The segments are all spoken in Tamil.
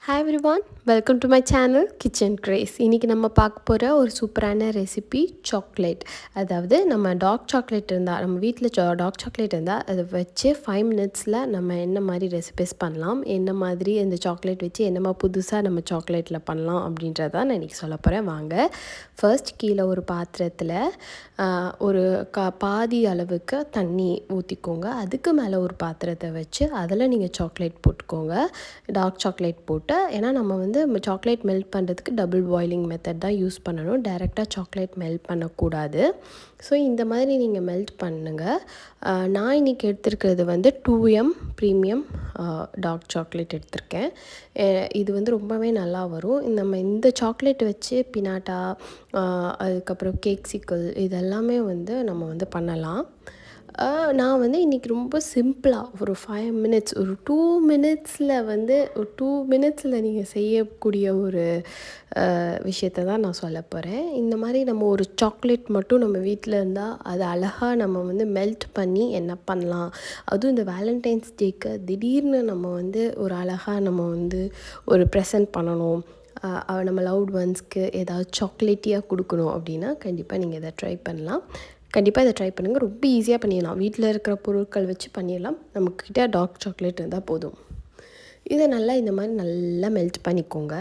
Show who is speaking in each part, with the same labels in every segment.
Speaker 1: Hi everyone, welcome to my channel Kitchen Craze. இன்றைக்கி நம்ம பார்க்க போகிற ஒரு சூப்பரான ரெசிபி சாக்லேட். அதாவது நம்ம டார்க் சாக்லேட் இருந்தால், நம்ம வீட்டில் டார்க் சாக்லேட் இருந்தால் அதை வச்சு 5 மினிட்ஸில் நம்ம என்ன மாதிரி ரெசிபிஸ் பண்ணலாம், என்ன மாதிரி இந்த சாக்லேட் வச்சு என்னமா புதுசாக நம்ம சாக்லேட்டில் பண்ணலாம் அப்படின்றதான் நான் இன்றைக்கி சொல்ல போகிறேன். வாங்க. ஃபர்ஸ்ட் கீழே ஒரு பாத்திரத்தில் ஒரு பாதி அளவுக்கு தண்ணி ஊற்றிக்கோங்க. அதுக்கு மேலே ஒரு பாத்திரத்தை வச்சு அதில் நீங்கள் சாக்லேட் போட்டுக்கோங்க, டார்க் சாக்லேட் போட்டு. ஏன்னா நம்ம வந்து சாக்லேட் மெல்ட் பண்ணுறதுக்கு டபுள் பாயிலிங் மெத்தட் தான் யூஸ் பண்ணணும், டைரெக்டாக சாக்லேட் மெல்ட் பண்ணக்கூடாது. ஸோ இந்த மாதிரி நீங்கள் மெல்ட் பண்ணுங்கள். நான் இன்றைக்கி எடுத்துருக்கிறது வந்து 2M ப்ரீமியம் டார்க் சாக்லேட் எடுத்திருக்கேன். இது வந்து ரொம்பவே நல்லா வரும். நம்ம இந்த சாக்லேட் வச்சு பினாட்டா, அதுக்கப்புறம் கேக்ஸிக்கல் இதெல்லாமே வந்து நம்ம வந்து பண்ணலாம். நான் வந்து இன்றைக்கி ரொம்ப சிம்பிளாக ஒரு 5 மினிட்ஸ், ஒரு 2 மினிட்ஸில் வந்து ஒரு 2 மினிட்ஸில் நீங்கள் செய்யக்கூடிய ஒரு விஷயத்தை தான் நான் சொல்ல போகிறேன். இந்த மாதிரி நம்ம ஒரு சாக்லேட் மட்டும் நம்ம வீட்டில் இருந்தால் அது அழகாக நம்ம வந்து மெல்ட் பண்ணி என்ன பண்ணலாம். அதுவும் இந்த வேலண்டைன்ஸ் டேக்கு திடீர்னு நம்ம வந்து ஒரு அழகாக நம்ம வந்து ஒரு ப்ரெசன்ட் பண்ணணும், நம்ம லவ்ட் ஒன்ஸ்க்கு ஏதாவது சாக்லேட்டியாக கொடுக்கணும் அப்படின்னா கண்டிப்பாக நீங்கள் இதை ட்ரை பண்ணலாம். கண்டிப்பாக இதை ட்ரை பண்ணுங்கள். ரொம்ப ஈஸியாக பண்ணிடலாம், வீட்டில் இருக்கிற பொருட்கள் வச்சு பண்ணிடலாம். நம்மக்கிட்ட டார்க் சாக்லேட் இருந்தால் போதும். இதை நல்லா இந்த மாதிரி நல்லா மெல்ட் பண்ணிக்கோங்க.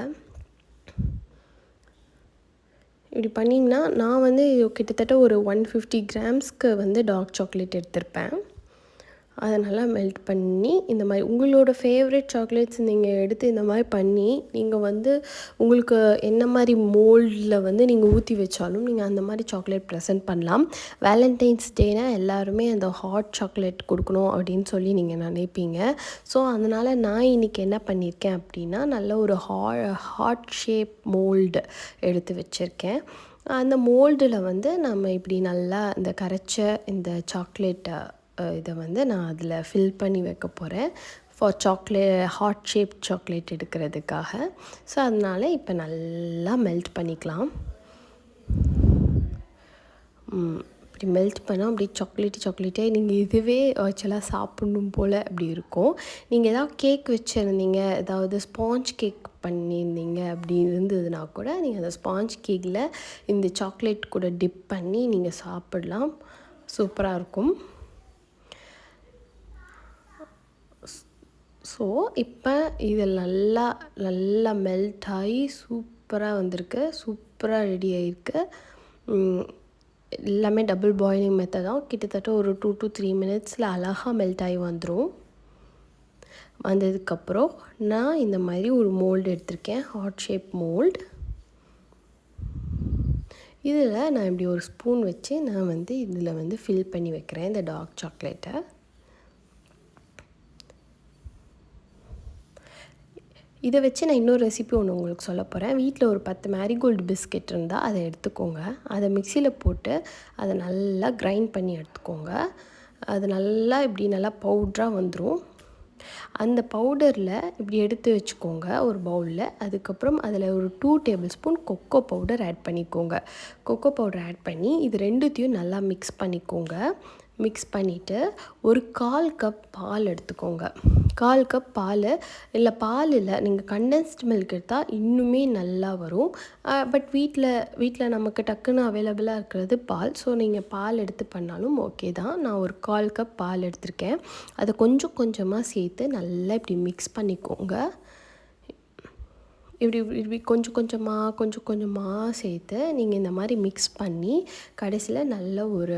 Speaker 1: இப்படி பண்ணிங்கன்னா நான் வந்து கிட்டத்தட்ட ஒரு 150 கிராம்ஸ்க்கு வந்து டார்க் சாக்லேட் எடுத்திருப்பேன். அதை நல்லா மெல்ட் பண்ணி இந்த மாதிரி உங்களோட ஃபேவரட் சாக்லேட்ஸ் நீங்கள் எடுத்து இந்த மாதிரி பண்ணி நீங்கள் வந்து உங்களுக்கு என்ன மாதிரி மோல்டில் வந்து நீங்கள் ஊற்றி வச்சாலும் நீங்கள் அந்த மாதிரி சாக்லேட் ப்ரெசென்ட் பண்ணலாம். வேலண்டைன்ஸ் டேனால் எல்லாருமே அந்த ஹாட் சாக்லேட் கொடுக்கணும் அப்படின்னு சொல்லி நீங்கள் நினைப்பீங்க. ஸோ அதனால் நான் இன்றைக்கி என்ன பண்ணியிருக்கேன் அப்படின்னா, நல்ல ஒரு ஹாட் ஷேப் மோல்டு எடுத்து வச்சுருக்கேன். அந்த மோல்டில் வந்து நம்ம இப்படி நல்லா இந்த கரைச்ச இந்த சாக்லேட்டை இதை வந்து நான் அதில் ஃபில் பண்ணி வைக்க போகிறேன் ஹாட் ஷேப் சாக்லேட் எடுக்கிறதுக்காக. ஸோ அதனால் இப்போ நல்லா மெல்ட் பண்ணிக்கலாம். இப்படி மெல்ட் பண்ணால் அப்படி சாக்லேட்டே நீங்கள் இதுவே ஆக்சுவலாக சாப்பிடணும் போல் அப்படி இருக்கும். நீங்கள் ஏதாவது கேக் வச்சுருந்தீங்க, ஏதாவது ஸ்பாஞ்ச் கேக் பண்ணியிருந்தீங்க அப்படி இருந்ததுன்னா கூட நீங்கள் அந்த ஸ்பாஞ்ச் கேக்கில் இந்த சாக்லேட் கூட டிப் பண்ணி நீங்கள் சாப்பிடலாம். சூப்பராக இருக்கும். ஸோ இப்போ இது நல்லா மெல்ட் ஆகி சூப்பராக வந்திருக்கு, சூப்பராக ரெடி ஆகிருக்கு. எல்லாமே டபுள் பாயிலிங் மெத்தட் தான். கிட்டத்தட்ட ஒரு 2 to 3 மினிட்ஸில் அழகாக மெல்ட் ஆகி வந்துடும். வந்ததுக்கப்புறம் நான் இந்த மாதிரி ஒரு மோல்டு எடுத்திருக்கேன், ஹாட் ஷேப் மோல்டு. இதில் நான் இப்படி ஒரு ஸ்பூன் வச்சு நான் வந்து இதில் வந்து ஃபில் பண்ணி வைக்கிறேன் இந்த டார்க் சாக்லேட்டை. இதை வச்சு நான் இன்னொரு ரெசிபி ஒன்று உங்களுக்கு சொல்ல போகிறேன். வீட்டில் ஒரு 10 மேரிகோல்டு பிஸ்கெட் இருந்தால் அதை எடுத்துக்கோங்க. அதை மிக்சியில் போட்டு அதை நல்லா கிரைண்ட் பண்ணி எடுத்துக்கோங்க. அது நல்லா இப்படி நல்லா பவுட்ராக வந்துடும். அந்த பவுடரில் இப்படி எடுத்து வச்சுக்கோங்க ஒரு பவுலில். அதுக்கப்புறம் அதில் ஒரு 2 tablespoon cocoa powder add பண்ணிக்கோங்க. கொக்கோ பவுடர் ஆட் பண்ணி இது ரெண்டுத்தையும் நல்லா மிக்ஸ் பண்ணிக்கோங்க. மிக்ஸ் பண்ணிவிட்டு ஒரு 1/4 கப் பால் எடுத்துக்கோங்க. 1/4 கப் பால் இல்லை நீங்கள் கண்டென்ஸ்டு மில்க் எடுத்தால் இன்னுமே நல்லா வரும். பட் வீட்டில் நமக்கு டக்குன்னு அவைலபிளாக இருக்கிறது பால். ஸோ நீங்கள் பால் எடுத்து பண்ணாலும் ஓகே தான். நான் ஒரு 1/4 கப் பால் எடுத்திருக்கேன். அதை கொஞ்சம் கொஞ்சமாக சேர்த்து நல்லா இப்படி மிக்ஸ் பண்ணிக்கோங்க. இப்படி கொஞ்சம் கொஞ்சமாக சேர்த்து நீங்கள் இந்த மாதிரி மிக்ஸ் பண்ணி கடைசியில் நல்ல ஒரு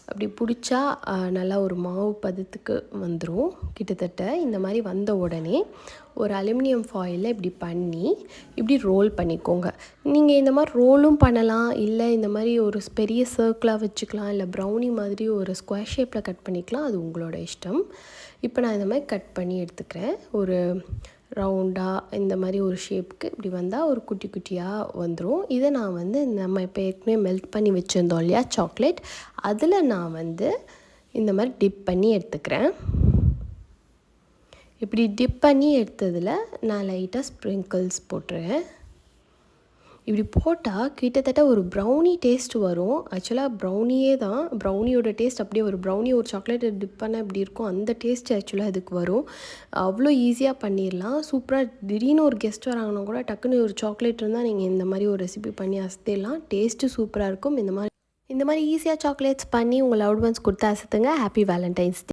Speaker 1: அப்படி பிடிச்சா நல்லா ஒரு மாவு பதத்துக்கு வந்துடும். கிட்டத்தட்ட இந்த மாதிரி வந்த உடனே ஒரு அலுமினியம் ஃபாயிலில் இப்படி பண்ணி இப்படி ரோல் பண்ணிக்கோங்க. நீங்கள் இந்த மாதிரி ரோலும் பண்ணலாம், இல்லை இந்த மாதிரி ஒரு பெரிய சர்க்கிளாக வச்சுக்கலாம், இல்லை ப்ரௌனி மாதிரி ஒரு ஸ்கொயர் ஷேப்பில் கட் பண்ணிக்கலாம். அது உங்களோட இஷ்டம். இப்போ நான் இந்த மாதிரி கட் பண்ணி எடுத்துக்கிறேன். ஒரு ரவுண்டாக இந்த மாதிரி ஒரு ஷேப்புக்கு இப்படி வந்தால் ஒரு குட்டி குட்டியாக வந்துடும். இதை நான் வந்து நம்ம இப்போ ஏற்கனவே மெல்ட் பண்ணி வச்சுருந்தோம் இல்லையா சாக்லேட், அதில் நான் வந்து இந்த மாதிரி டிப் பண்ணி எடுத்துக்கிறேன். இப்படி டிப் பண்ணி எடுத்ததில் நான் லைட்டாக ஸ்ப்ரிங்கிள்ஸ் போட்டுறேன். இப்படி போட்டால் கிட்டத்தட்ட ஒரு ப்ரௌனி டேஸ்ட் வரும். ஆக்சுவலாக ப்ரௌனியே தான், ப்ரௌனியோட டேஸ்ட் அப்படியே ஒரு ப்ரௌனி ஒரு சாக்லேட்டை டிப் பண்ண எப்படி இருக்கும் அந்த டேஸ்ட் ஆக்சுவலாக இதுக்கு வரும். அவ்வளோ ஈஸியாக பண்ணிடலாம். சூப்பராக திடீர்னு ஒரு கெஸ்ட் வராங்கன்னா கூட டக்குன்னு ஒரு சாக்லேட் இருந்தால் நீங்கள் இந்த மாதிரி ஒரு ரெசிபி பண்ணி அசத்திடலாம். டேஸ்ட்டு சூப்பராக இருக்கும். இந்த மாதிரி ஈஸியாக சாக்லேட்ஸ் பண்ணி உங்கள் லவ்ட் ஒன்ஸ் கொடுத்து அசத்துங்க. ஹாப்பி வேலண்டைன்ஸ் டே.